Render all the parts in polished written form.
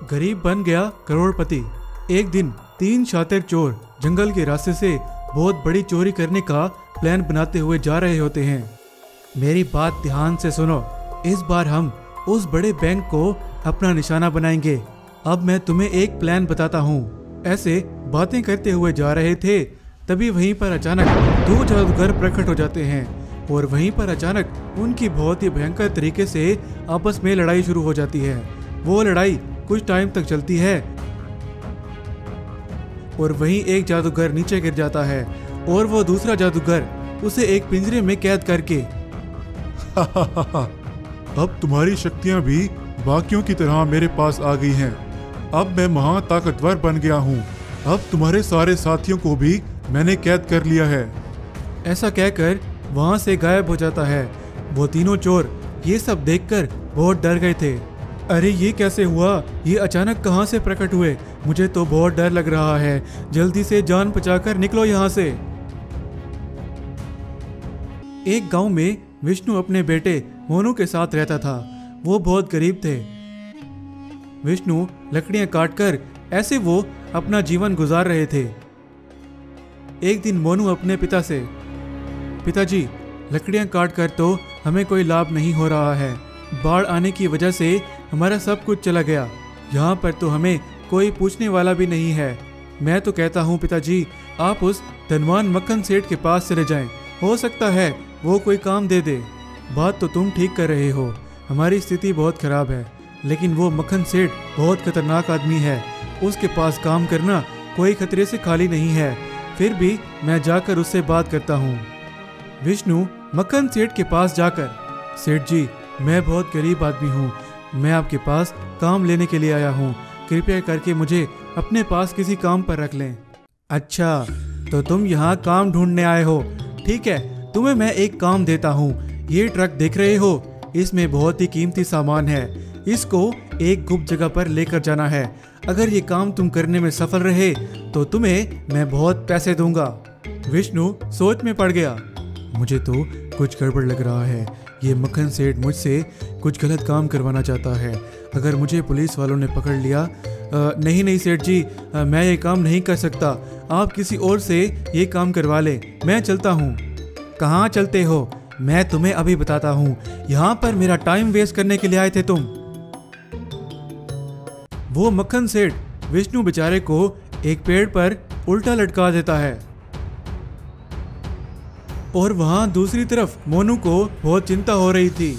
गरीब बन गया करोड़पति। एक दिन 3 शातिर चोर जंगल के रास्ते से बहुत बड़ी चोरी करने का प्लान बनाते हुए जा रहे होते हैं। मेरी बात ध्यान से सुनो। इस बार हम उस बड़े बैंक को अपना निशाना बनाएंगे। अब मैं तुम्हें एक प्लान बताता हूँ। ऐसे बातें करते हुए जा रहे थे, तभी वहीं पर अचानक 2 जादूगर प्रकट हो जाते हैं और वहीं पर अचानक उनकी बहुत ही भयंकर तरीके से आपस में लड़ाई शुरू हो जाती है। वो लड़ाई कुछ टाइम तक चलती है और वहीं एक जादूगर नीचे गिर जाता है और वो दूसरा जादूगर उसे एक पिंजरे में कैद करके अब तुम्हारी शक्तियां भी बाकियों की तरह मेरे पास आ गई हैं। अब मैं महा ताकतवर बन गया हूँ। अब तुम्हारे सारे साथियों को भी मैंने कैद कर लिया है। ऐसा कहकर वहां से गायब हो जाता है। वो तीनों चोर ये सब देखकर बहुत डर गए थे। अरे ये कैसे हुआ? ये अचानक कहां से प्रकट हुए? मुझे तो बहुत डर लग रहा है। जल्दी से जान बचाकर निकलो यहाँ से। एक गांव में विष्णु अपने बेटे मोनू के साथ रहता था। वो बहुत गरीब थे। विष्णु लकड़ियां काटकर ऐसे वो अपना जीवन गुजार रहे थे। एक दिन मोनू अपने पिता से, पिताजी लकड़ियां काटकर तो हमें कोई लाभ नहीं हो रहा है। बाढ़ आने की वजह से हमारा सब कुछ चला गया। यहाँ पर तो हमें कोई पूछने वाला भी नहीं है। मैं तो कहता हूँ पिताजी, आप उस धनवान मक्खन सेठ के पास चले जाएं। हो सकता है वो कोई काम दे दे। बात तो तुम ठीक कर रहे हो, हमारी स्थिति बहुत खराब है, लेकिन वो मक्खन सेठ बहुत खतरनाक आदमी है। उसके पास काम करना कोई खतरे से खाली नहीं है। फिर भी मैं जाकर उससे बात करता हूँ। विष्णु मक्खन सेठ के पास जाकर, सेठ जी मैं बहुत गरीब आदमी हूँ, मैं आपके पास काम लेने के लिए आया हूँ। कृपया करके मुझे अपने पास किसी काम पर रख लें। अच्छा तो तुम यहाँ काम ढूंढने आए हो, ठीक है, तुम्हें मैं एक काम देता हूँ। ये ट्रक देख रहे हो, इसमें बहुत ही कीमती सामान है। इसको एक गुप्त जगह पर लेकर जाना है। अगर ये काम तुम करने में सफल रहे तो तुम्हें मैं बहुत पैसे दूंगा। विष्णु सोच में पड़ गया। मुझे तो कुछ गड़बड़ लग रहा है। ये मक्खन सेठ मुझसे कुछ गलत काम करवाना चाहता है। अगर मुझे पुलिस वालों ने पकड़ लिया, नहीं सेठ जी, मैं ये काम नहीं कर सकता। आप किसी और से ये काम करवा ले। मैं चलता हूँ। कहाँ चलते हो? मैं तुम्हें अभी बताता हूँ। यहाँ पर मेरा टाइम वेस्ट करने के लिए आए थे तुम। वो मक्खन सेठ विष्णु बेचारे को एक पेड़ पर उल्टा लटका देता है और वहां दूसरी तरफ मोनू को बहुत चिंता हो रही थी।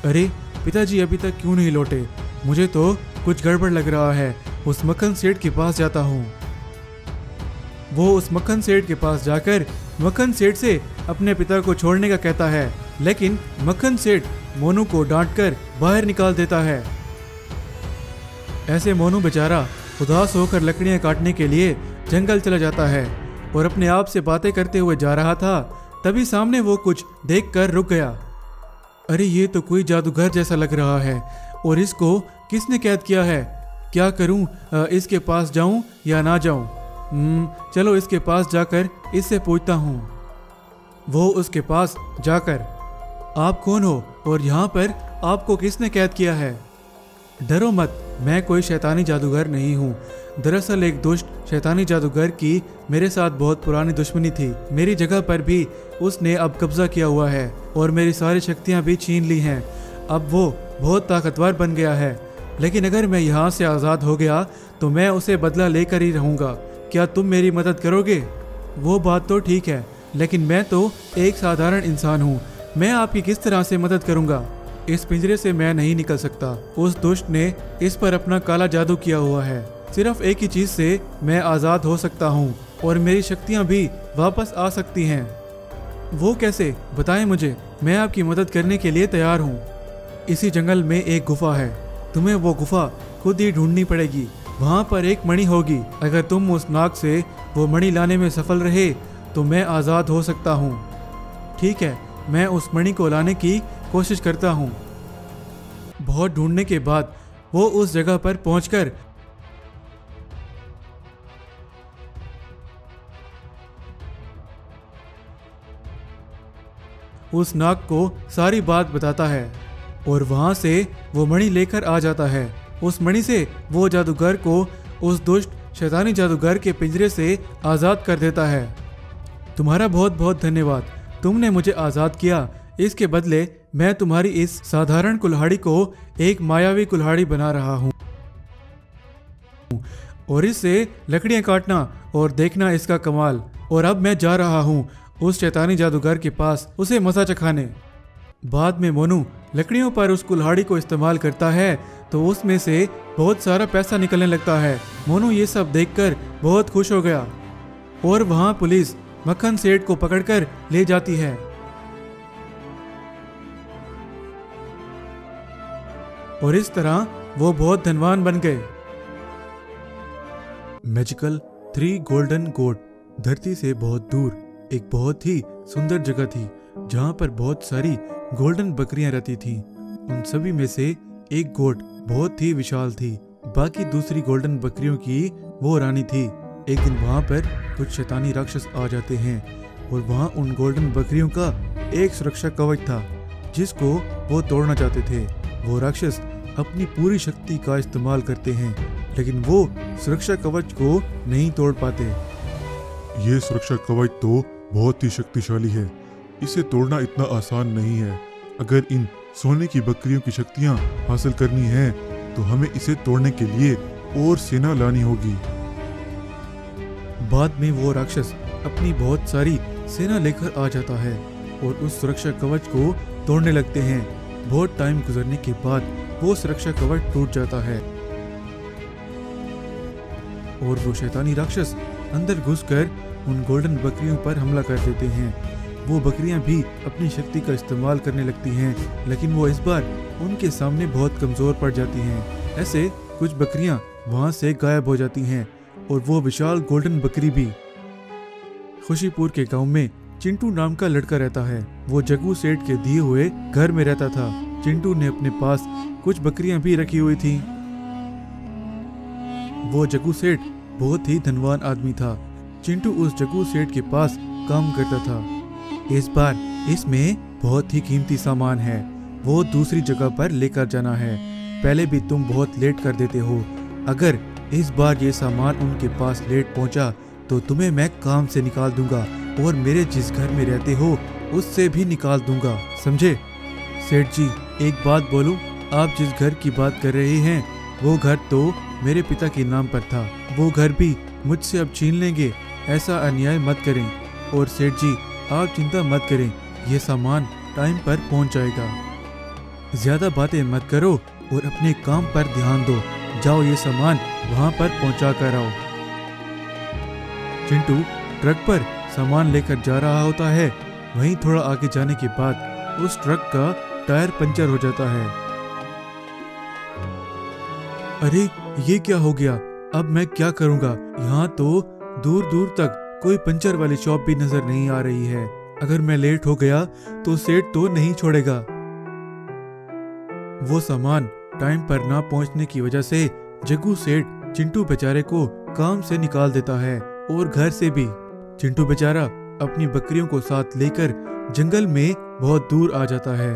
अरे पिताजी अभी तक क्यों नहीं लौटे? मुझे तो कुछ गड़बड़ लग रहा है। उस मक्खन सेठ के पास जाता हूँ। वो उस मक्खन सेठ के पास जाकर मक्खन सेठ से अपने पिता को छोड़ने का कहता है, लेकिन मक्खन सेठ मोनू को डांटकर बाहर निकाल देता है। ऐसे मोनू बेचारा उदास होकर लकड़ियां काटने के लिए जंगल चला जाता है और अपने आप से बातें करते हुए जा रहा था। तभी सामने वो कुछ देखकर रुक गया। अरे ये तो कोई जादूगर जैसा लग रहा है और इसको किसने कैद किया है? क्या करूं? इसके पास जाऊं या ना जाऊं? चलो इसके पास जाकर इससे पूछता हूं। वो उसके पास जाकर, आप कौन हो और यहाँ पर आपको किसने कैद किया है? डरो मत, मैं कोई शैतानी जादूगर नहीं हूँ। दरअसल एक दुष्ट शैतानी जादूगर की मेरे साथ बहुत पुरानी दुश्मनी थी। मेरी जगह पर भी उसने अब कब्जा किया हुआ है और मेरी सारी शक्तियाँ भी छीन ली हैं। अब वो बहुत ताकतवर बन गया है, लेकिन अगर मैं यहाँ से आज़ाद हो गया तो मैं उसे बदला लेकर ही रहूँगा। क्या तुम मेरी मदद करोगे? वो बात तो ठीक है, लेकिन मैं तो एक साधारण इंसान हूँ। मैं आपकी किस तरह से मदद करूँगा? इस पिंजरे से मैं नहीं निकल सकता। उस दुष्ट ने इस पर अपना काला जादू किया हुआ है। सिर्फ एक ही चीज से मैं आज़ाद हो सकता हूँ और मेरी शक्तियाँ भी वापस आ सकती हैं। वो कैसे? बताएं मुझे, मैं आपकी मदद करने के लिए तैयार हूँ। इसी जंगल में एक गुफा है, तुम्हें वो गुफा खुद ही ढूंढनी पड़ेगी। वहाँ पर एक मणि होगी। अगर तुम उस नाग से वो मणि लाने में सफल रहे तो मैं आज़ाद हो सकता हूँ। ठीक है, मैं उस मणि को लाने की कोशिश करता हूँ। बहुत ढूंढने के बाद वो उस जगह पर पहुंचकर उस नाग को सारी बात बताता है और वहां से वो मणि लेकर आ जाता है। उस मणि से वो जादूगर को उस दुष्ट शैतानी जादूगर के पिंजरे से आज़ाद कर देता है। तुम्हारा बहुत बहुत धन्यवाद, तुमने मुझे आज़ाद किया। इसके बदले मैं तुम्हारी इस साधारण कुल्हाड़ी को एक मायावी कुल्हाड़ी बना रहा हूँ और इससे लकड़ियाँ काटना और देखना इसका कमाल। और अब मैं जा रहा हूँ उस शैतानी जादूगर के पास उसे मजा चखाने। बाद में मोनू लकड़ियों पर उस कुल्हाड़ी को इस्तेमाल करता है तो उसमें से बहुत सारा पैसा निकलने लगता है। मोनू ये सब देखकर बहुत खुश हो गया और वहाँ पुलिस मक्खन सेठ को पकड़कर ले जाती है। और इस तरह वो बहुत धनवान बन गए। मैजिकल 3 गोल्डन गोट। धरती से बहुत दूर एक बहुत ही सुंदर जगह थी जहाँ पर बहुत सारी गोल्डन बकरियां रहती थीं। उन सभी में से एक गोट बहुत ही विशाल थी। बाकी दूसरी गोल्डन बकरियों की वो रानी थी। एक दिन वहाँ पर कुछ शैतानी राक्षस आ जाते हैं और वहाँ उन गोल्डन बकरियों का एक सुरक्षा कवच था जिसको वो तोड़ना चाहते थे। वो राक्षस अपनी पूरी शक्ति का इस्तेमाल करते हैं लेकिन वो सुरक्षा कवच को नहीं तोड़ पाते। ये सुरक्षा कवच तो बहुत ही शक्तिशाली है, इसे तोड़ना इतना आसान नहीं है। अगर इन सोने की बकरियों की शक्तियाँ हासिल करनी है तो हमें इसे तोड़ने के लिए और सेना लानी होगी। बाद में वो राक्षस अपनी बहुत सारी सेना लेकर आ जाता है और उस सुरक्षा कवच को तोड़ने लगते हैं। बहुत टाइम गुजरने के बाद वो सुरक्षा कवच टूट जाता है और वो शैतानी राक्षस अंदर घुसकर उन गोल्डन बकरियों पर हमला कर देते हैं। वो बकरियां भी अपनी शक्ति का इस्तेमाल करने लगती हैं लेकिन वो इस बार उनके सामने बहुत कमजोर पड़ जाती हैं। ऐसे कुछ बकरियां वहां से गायब हो जाती हैं और वो विशाल गोल्डन बकरी भी। खुशीपुर के गांव में चिंटू नाम का लड़का रहता है। वो जग्गू सेठ के दिए हुए घर में रहता था। चिंटू ने अपने पास कुछ बकरियां भी रखी हुई थी। वो जग्गू सेठ बहुत ही धनवान आदमी था। चिंटू उस जग्गू सेठ के पास काम करता था। इस बार इसमें बहुत ही कीमती सामान है, वो दूसरी जगह पर लेकर जाना है। पहले भी तुम बहुत लेट कर देते हो। अगर इस बार ये सामान उनके पास लेट पहुंचा तो तुम्हें मैं काम से निकाल दूंगा और मेरे जिस घर में रहते हो उससे भी निकाल दूंगा, समझे? सेठ जी एक बात बोलूं, आप जिस घर की बात कर रहे हैं वो घर तो मेरे पिता के नाम पर था। वो घर भी मुझसे अब छीन लेंगे। ऐसा अन्याय मत करें। और सेठ जी आप चिंता मत करें, ये सामान टाइम पर पहुंच जाएगा। ज्यादा बातें मत करो और अपने काम पर ध्यान दो। जाओ ये सामान वहां पर पहुंचा कर आओ। चिंटू ट्रक पर सामान लेकर जा रहा होता है। वहीं थोड़ा आगे जाने के बाद उस ट्रक का टायर पंचर हो जाता है। अरे ये क्या हो गया? अब मैं क्या करूंगा? यहाँ तो दूर दूर तक कोई पंचर वाली शॉप भी नजर नहीं आ रही है। अगर मैं लेट हो गया तो सेठ तो नहीं छोड़ेगा। वो सामान टाइम पर ना पहुंचने की वजह से जग्गू सेठ चिंटू बेचारे को काम से निकाल देता है और घर से भी। चिंटू बेचारा अपनी बकरियों को साथ लेकर जंगल में बहुत दूर आ जाता है।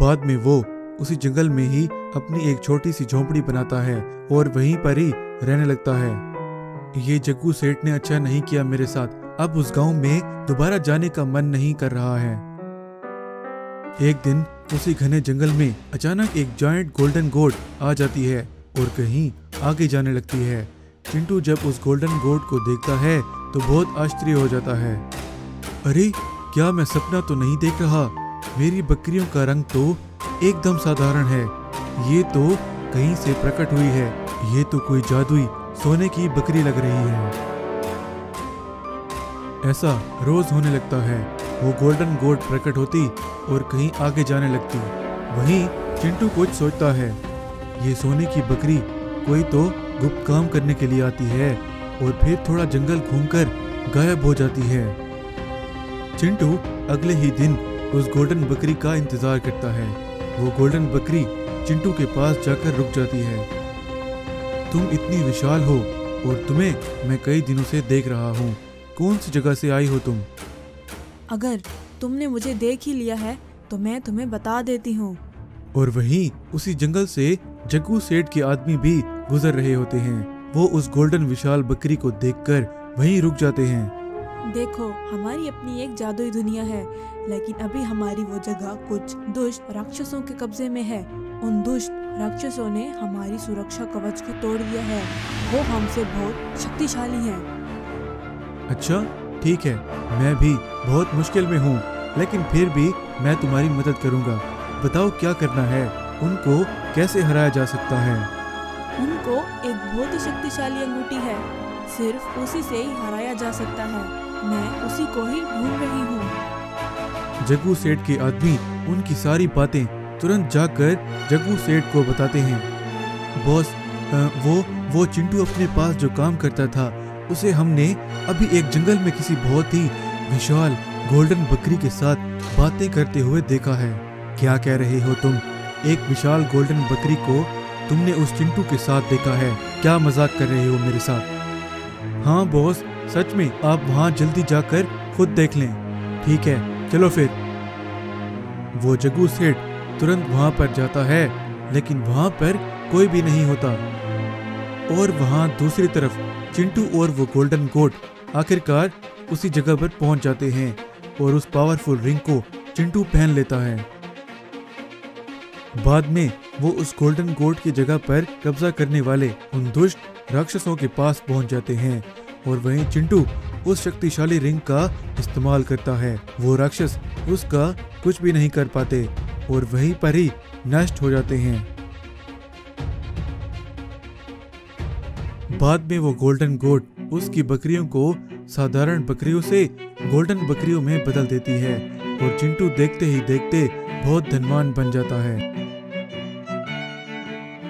बाद में वो उसी जंगल में ही अपनी एक छोटी सी झोंपड़ी बनाता है और वहीं पर ही रहने लगता है। ये जग्गू सेठ ने अच्छा नहीं किया मेरे साथ। अब उस गांव में दोबारा जाने का मन नहीं कर रहा है। एक दिन उसी घने जंगल में अचानक एक जायंट गोल्डन गोट आ जाती है और कहीं आगे जाने लगती है। चिंटू जब उस गोल्डन गोट को देखता है तो बहुत आश्चर्य हो जाता है। अरे क्या मैं सपना तो नहीं देख रहा? मेरी बकरियों का रंग तो एकदम साधारण है। ये तो कहीं से प्रकट हुई है। ये तो कोई जादुई सोने की बकरी लग रही है। ऐसा रोज होने लगता है। वो गोल्डन गोट प्रकट होती और कहीं आगे जाने लगती। वहीं चिंटू कुछ सोचता है, ये सोने की बकरी कोई तो गुप्त काम करने के लिए आती है और फिर थोड़ा जंगल घूमकर गायब हो जाती है। चिंटू अगले ही दिन उस गोल्डन बकरी का इंतजार करता है। वो गोल्डन बकरी चिंटू के पास जाकर रुक जाती है। तुम इतनी विशाल हो और तुम्हें मैं कई दिनों से देख रहा हूँ। कौन सी जगह से आई हो तुम? अगर तुमने मुझे देख ही लिया है तो मैं तुम्हें बता देती हूँ। और वहीं उसी जंगल से जग्गू सेठ के आदमी भी गुजर रहे होते हैं। वो उस गोल्डन विशाल बकरी को देखकर वहीं रुक जाते हैं। देखो, हमारी अपनी एक जादुई दुनिया है, लेकिन अभी हमारी वो जगह कुछ दुष्ट राक्षसों के कब्जे में है। उन दुष्ट राक्षसों ने हमारी सुरक्षा कवच को तोड़ दिया है। वो हमसे बहुत शक्तिशाली हैं। अच्छा ठीक है, मैं भी बहुत मुश्किल में हूँ, लेकिन फिर भी मैं तुम्हारी मदद करूँगा। बताओ क्या करना है, उनको कैसे हराया जा सकता है? उनको एक बहुत ही शक्तिशाली अंगूठी है, सिर्फ उसी से ही हराया जा सकता है। मैं उसी को ही ढूंढ रही हूँ। जग्गू सेठ के आदमी उनकी सारी बातें तुरंत जाकर जग्गू सेठ को बताते हैं। बॉस, वो चिंटू अपने पास जो काम करता था, उसे हमने अभी एक जंगल में किसी बहुत ही विशाल गोल्डन बकरी के साथ बातें करते हुए देखा है। क्या कह रहे हो तुम? एक विशाल गोल्डन बकरी को तुमने उस चिंटू के साथ देखा है? क्या मजाक कर रहे हो मेरे साथ? हाँ बॉस, सच में। आप वहाँ जल्दी जाकर खुद देख लें। ठीक है, चलो फिर। वो जग्गू सेठ तुरंत वहाँ पर जाता है, लेकिन वहाँ पर कोई भी नहीं होता। और वहाँ दूसरी तरफ चिंटू और वो गोल्डन गोट आखिरकार उसी जगह पर पहुँच जाते हैं और उस पावरफुल रिंग को चिंटू पहन लेता है। बाद में वो उस गोल्डन गोट की जगह पर कब्जा करने वाले उन दुष्ट राक्षसों के पास पहुंच जाते हैं और वहीं चिंटू उस शक्तिशाली रिंग का इस्तेमाल करता है। वो राक्षस उसका कुछ भी नहीं कर पाते और वहीं पर ही नष्ट हो जाते हैं। बाद में वो गोल्डन गोट उसकी बकरियों को साधारण बकरियों से गोल्डन बकरियों में बदल देती है और चिंटू देखते ही देखते बहुत धनवान बन जाता है।